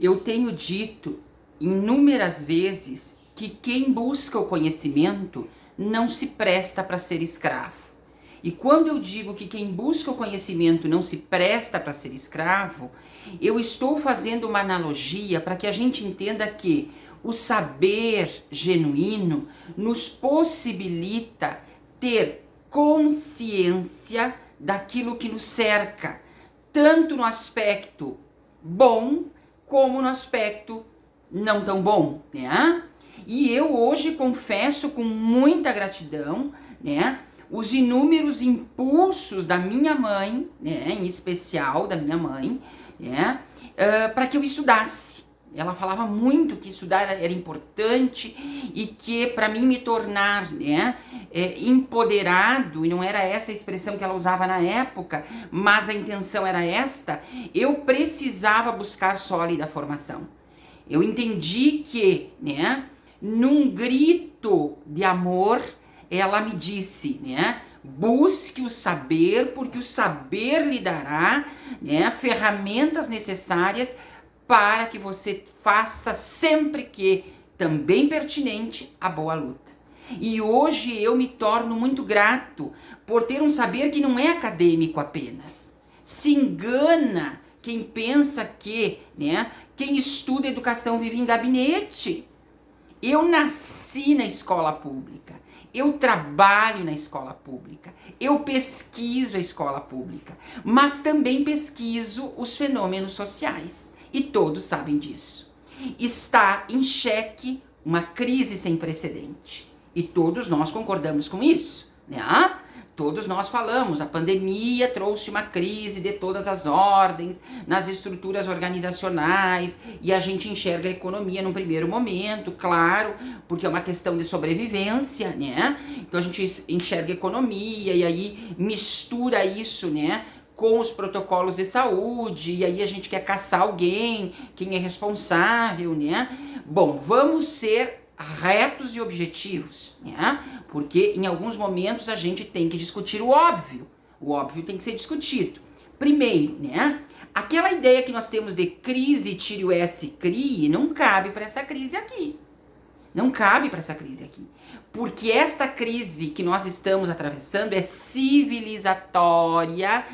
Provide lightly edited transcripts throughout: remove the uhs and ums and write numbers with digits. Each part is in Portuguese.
Eu tenho dito inúmeras vezes que quem busca o conhecimento não se presta para ser escravo. E quando eu digo que quem busca o conhecimento não se presta para ser escravo, eu estou fazendo uma analogia para que a gente entenda que o saber genuíno nos possibilita ter consciência daquilo que nos cerca, tanto no aspecto bom como no aspecto não tão bom, né? E eu hoje confesso com muita gratidão, né, os inúmeros impulsos da minha mãe, né, em especial da minha mãe, né, para que eu estudasse. Ela falava muito que estudar era importante e que para mim me tornar, né, empoderado, e não era essa a expressão que ela usava na época, mas a intenção era esta, eu precisava buscar sólida formação. Eu entendi que, né, num grito de amor, ela me disse, né, busque o saber, porque o saber lhe dará, né, ferramentas necessárias para que você faça sempre que, também pertinente, a boa luta. E hoje eu me torno muito grato por ter um saber que não é acadêmico apenas. Se engana quem pensa que, né, quem estuda educação vive em gabinete. Eu nasci na escola pública, eu trabalho na escola pública, eu pesquiso a escola pública, mas também pesquiso os fenômenos sociais. E todos sabem disso. Está em xeque uma crise sem precedente. E todos nós concordamos com isso, né? Todos nós falamos, a pandemia trouxe uma crise de todas as ordens, nas estruturas organizacionais, e a gente enxerga a economia num primeiro momento, claro, porque é uma questão de sobrevivência, né? Então a gente enxerga a economia e aí mistura isso, né, com os protocolos de saúde, e aí a gente quer caçar alguém, quem é responsável, né? Bom, vamos ser retos e objetivos, né? Porque em alguns momentos a gente tem que discutir o óbvio. O óbvio tem que ser discutido. Primeiro, né? Aquela ideia que nós temos de crise, tire o S, crie, não cabe para essa crise aqui. Não cabe para essa crise aqui. Porque esta crise que nós estamos atravessando é civilizatória,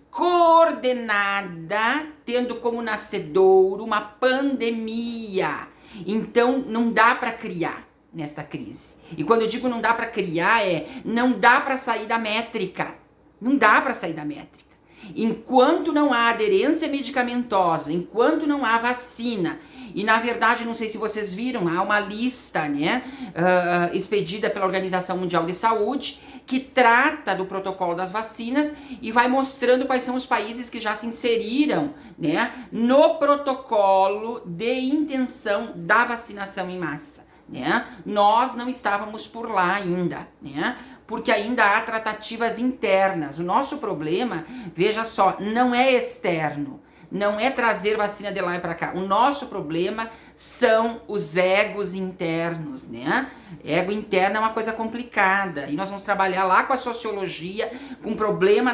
coordenada, tendo como nascedouro uma pandemia. Então não dá para criar nessa crise. E quando eu digo não dá para criar, não dá para sair da métrica. Não dá para sair da métrica. Enquanto não há aderência medicamentosa, enquanto não há vacina, e na verdade, não sei se vocês viram, há uma lista, né, expedida pela Organização Mundial de Saúde, que trata do protocolo das vacinas e vai mostrando quais são os países que já se inseriram, né, no protocolo de intenção da vacinação em massa, né? Nós não estávamos por lá ainda, né? Porque ainda há tratativas internas. O nosso problema, veja só, não é externo. Não é trazer vacina de lá e para cá. O nosso problema são os egos internos, né? Ego interno é uma coisa complicada. E nós vamos trabalhar lá com a sociologia, com problema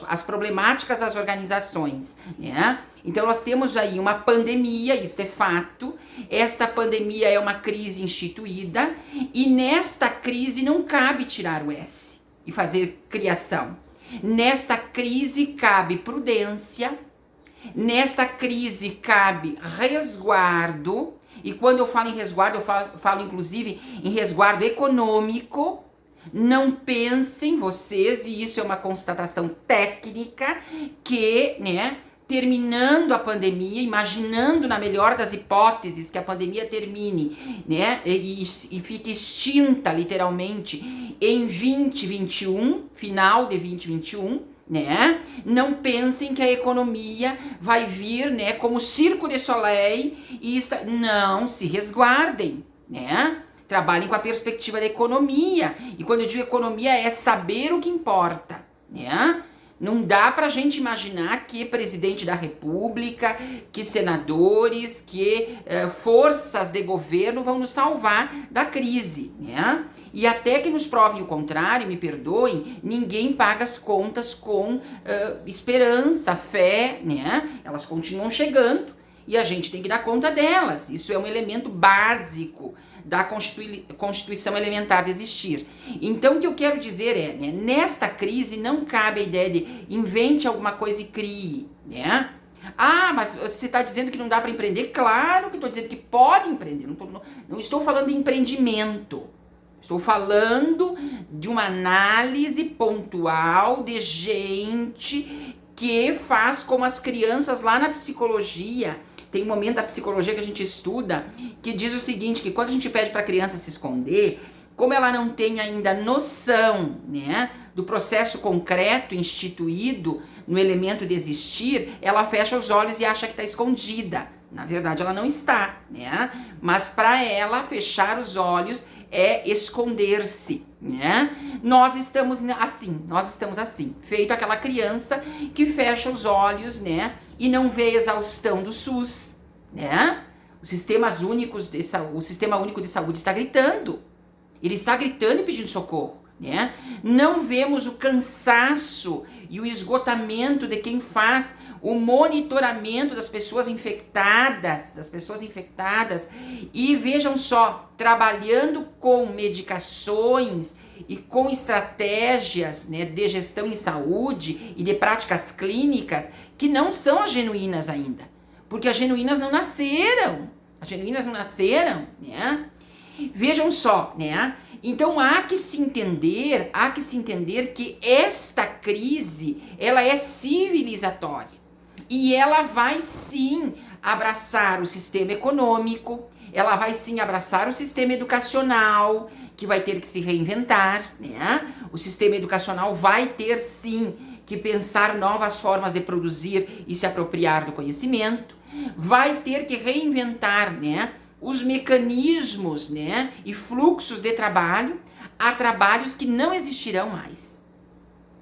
as problemáticas das organizações, né? Então nós temos aí uma pandemia, isso é fato. Esta pandemia é uma crise instituída. E nesta crise não cabe tirar o S e fazer criação. Nesta crise cabe prudência. Nesta crise cabe resguardo, e quando eu falo em resguardo, eu falo inclusive em resguardo econômico. Não pensem vocês, e isso é uma constatação técnica, que, né, terminando a pandemia, imaginando na melhor das hipóteses que a pandemia termine, né, e fique extinta literalmente em 2021, final de 2021, né? Não pensem que a economia vai vir, né, como Circo de Soleil e não, se resguardem, né? Trabalhem com a perspectiva da economia. E quando eu digo economia é saber o que importa, né? Não dá pra gente imaginar que presidente da república, que senadores, que forças de governo vão nos salvar da crise, né? E até que nos provem o contrário, me perdoem, ninguém paga as contas com esperança, fé, né? Elas continuam chegando. e a gente tem que dar conta delas. Isso é um elemento básico da Constituição Elementar de existir. Então, o que eu quero dizer é, né, nesta crise não cabe a ideia de invente alguma coisa e crie, né? Ah, mas você está dizendo que não dá para empreender? Claro que estou dizendo que pode empreender. Não estou falando de empreendimento. Estou falando de uma análise pontual de gente que faz como as crianças lá na psicologia. Tem um momento da psicologia que a gente estuda que diz o seguinte, que quando a gente pede para a criança se esconder, como ela não tem ainda noção, né, do processo concreto instituído no elemento de existir, ela fecha os olhos e acha que está escondida. Na verdade, ela não está, né? Mas para ela, fechar os olhos é esconder-se, né? Nós estamos assim, feito aquela criança que fecha os olhos, né? E não vê a exaustão do SUS, né? O Sistema Único de Saúde está gritando. Ele está gritando e pedindo socorro, né? Não vemos o cansaço e o esgotamento de quem faz o monitoramento das pessoas infectadas, e vejam só, trabalhando com medicações e com estratégias, né, de gestão em saúde e de práticas clínicas que não são as genuínas ainda, porque as genuínas não nasceram, né? Vejam só, né? Então há que se entender que esta crise, ela é civilizatória. E ela vai sim abraçar o sistema econômico, ela vai sim abraçar o sistema educacional, que vai ter que se reinventar, né? O sistema educacional vai ter sim que pensar novas formas de produzir e se apropriar do conhecimento, vai ter que reinventar, né, os mecanismos, né, e fluxos de trabalho. Há trabalhos que não existirão mais.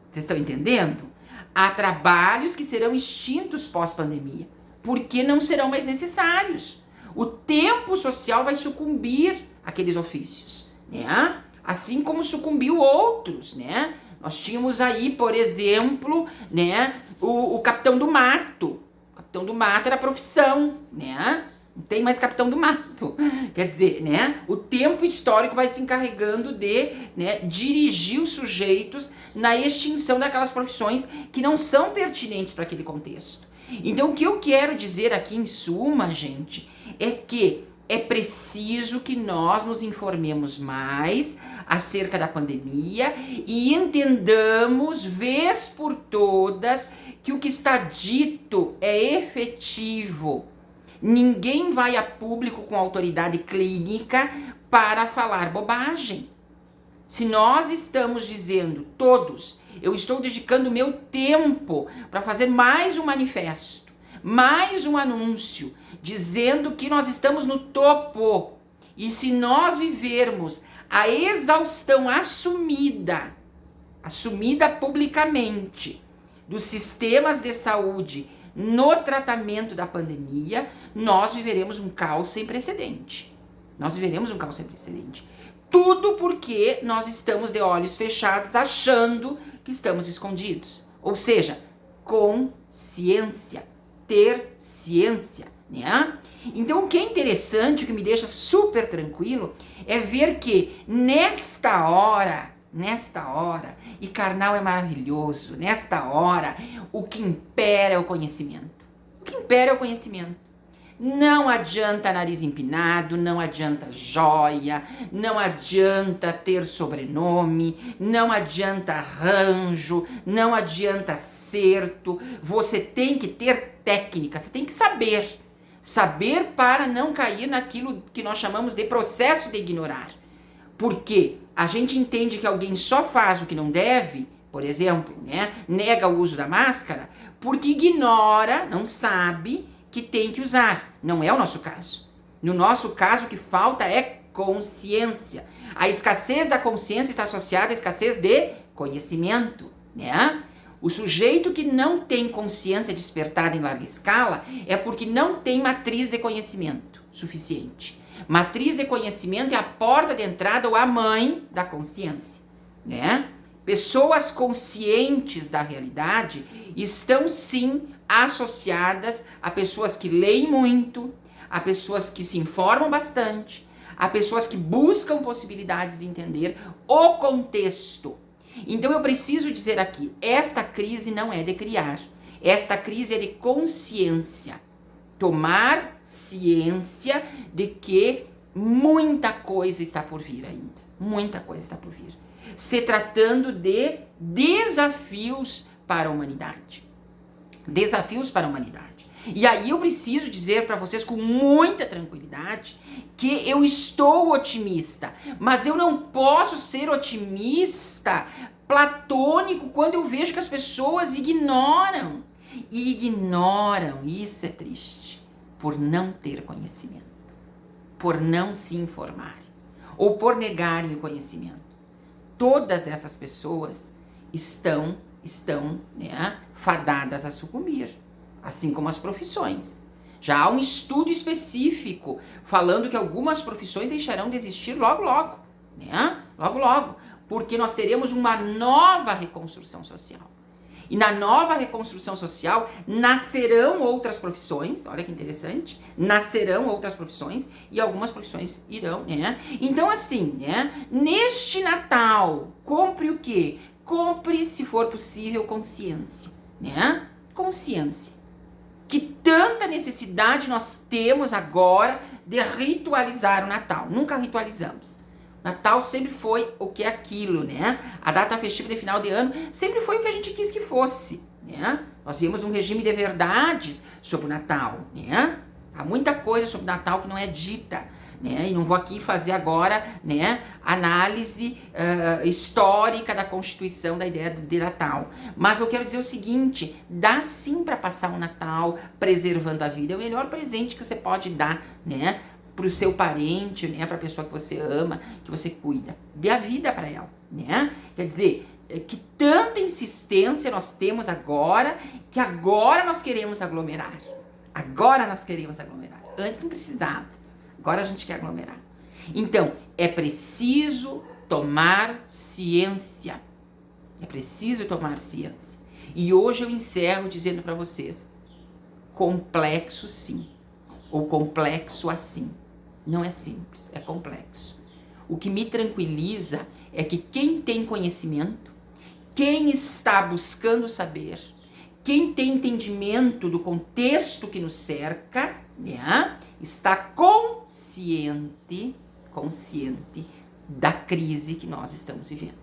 Vocês estão entendendo? Há trabalhos que serão extintos pós-pandemia, porque não serão mais necessários. O tempo social vai sucumbir àqueles ofícios, né? Assim como sucumbiu outros, né? Nós tínhamos aí, por exemplo, né, o capitão do mato. O capitão do mato era profissão, né? Não tem mais capitão do mato. Quer dizer, né, o tempo histórico vai se encarregando de, né, dirigir os sujeitos na extinção daquelas profissões que não são pertinentes para aquele contexto. Então, o que eu quero dizer aqui, em suma, gente, é que é preciso que nós nos informemos mais acerca da pandemia e entendamos, vez por todas, que o que está dito é efetivo. Ninguém vai a público com autoridade clínica para falar bobagem. Se nós estamos dizendo, todos, eu estou dedicando meu tempo para fazer mais um manifesto, mais um anúncio, dizendo que nós estamos no topo. E se nós vivermos a exaustão assumida publicamente, dos sistemas de saúde no tratamento da pandemia, nós viveremos um caos sem precedente. Tudo porque nós estamos de olhos fechados, achando que estamos escondidos. Ou seja, consciência, ter ciência, né? Então, o que é interessante, o que me deixa super tranquilo, é ver que nesta hora, e carnal é maravilhoso, nesta hora, o que impera é o conhecimento. Não adianta nariz empinado, não adianta joia, não adianta ter sobrenome, não adianta ranjo, não adianta acerto. Você tem que ter técnica, você tem que saber. Saber para não cair naquilo que nós chamamos de processo de ignorar. Porque a gente entende que alguém só faz o que não deve, por exemplo, né, nega o uso da máscara, porque ignora, não sabe que tem que usar. Não é o nosso caso. No nosso caso, o que falta é consciência. A escassez da consciência está associada à escassez de conhecimento, né? O sujeito que não tem consciência despertada em larga escala é porque não tem matriz de conhecimento suficiente. Matriz de conhecimento é a porta de entrada ou a mãe da consciência, né? Pessoas conscientes da realidade estão sim associadas a pessoas que leem muito, a pessoas que se informam bastante, a pessoas que buscam possibilidades de entender o contexto. Então eu preciso dizer aqui, esta crise não é de criar, esta crise é de consciência. Tomar ciência de que muita coisa está por vir ainda, muita coisa está por vir. Se tratando de desafios para a humanidade. Desafios para a humanidade. E aí eu preciso dizer para vocês com muita tranquilidade que eu estou otimista, mas eu não posso ser otimista platônico quando eu vejo que as pessoas ignoram. E ignoram, isso é triste, por não ter conhecimento, por não se informarem, ou por negarem o conhecimento. Todas essas pessoas estão fadadas a sucumbir, assim como as profissões. Já há um estudo específico falando que algumas profissões deixarão de existir logo, logo, Logo, logo, porque nós teremos uma nova reconstrução social. E na nova reconstrução social nascerão outras profissões, olha que interessante, nascerão outras profissões e algumas profissões irão, Então assim, neste Natal, compre o quê? Compre, se for possível, consciência, Consciência. Que tanta necessidade nós temos agora de ritualizar o Natal. Nunca ritualizamos. Natal sempre foi o que é aquilo, A data festiva de final de ano sempre foi o que a gente quis que fosse, Nós vimos um regime de verdades sobre o Natal, Há muita coisa sobre o Natal que não é dita, E não vou aqui fazer agora, análise histórica da constituição da ideia de Natal. Mas eu quero dizer o seguinte, dá sim para passar o Natal preservando a vida. É o melhor presente que você pode dar, para o seu parente, para a pessoa que você ama, que você cuida. Dê a vida para ela, Quer dizer, que tanta insistência nós temos agora, que agora nós queremos aglomerar. Agora nós queremos aglomerar. Antes não precisava. Agora a gente quer aglomerar. Então, é preciso tomar ciência. É preciso tomar ciência. E hoje eu encerro dizendo para vocês, complexo sim, ou complexo assim. Não é simples, é complexo. O que me tranquiliza é que quem tem conhecimento, quem está buscando saber, quem tem entendimento do contexto que nos cerca, está consciente da crise que nós estamos vivendo.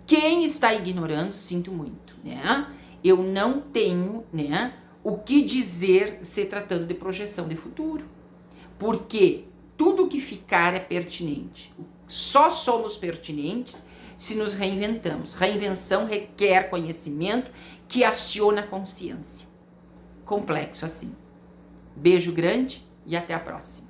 Quem está ignorando, sinto muito, Eu não tenho, o que dizer se tratando de projeção de futuro. Porque tudo que ficar é pertinente. Só somos pertinentes se nos reinventamos. Reinvenção requer conhecimento que aciona a consciência. Complexo assim. Beijo grande e até a próxima.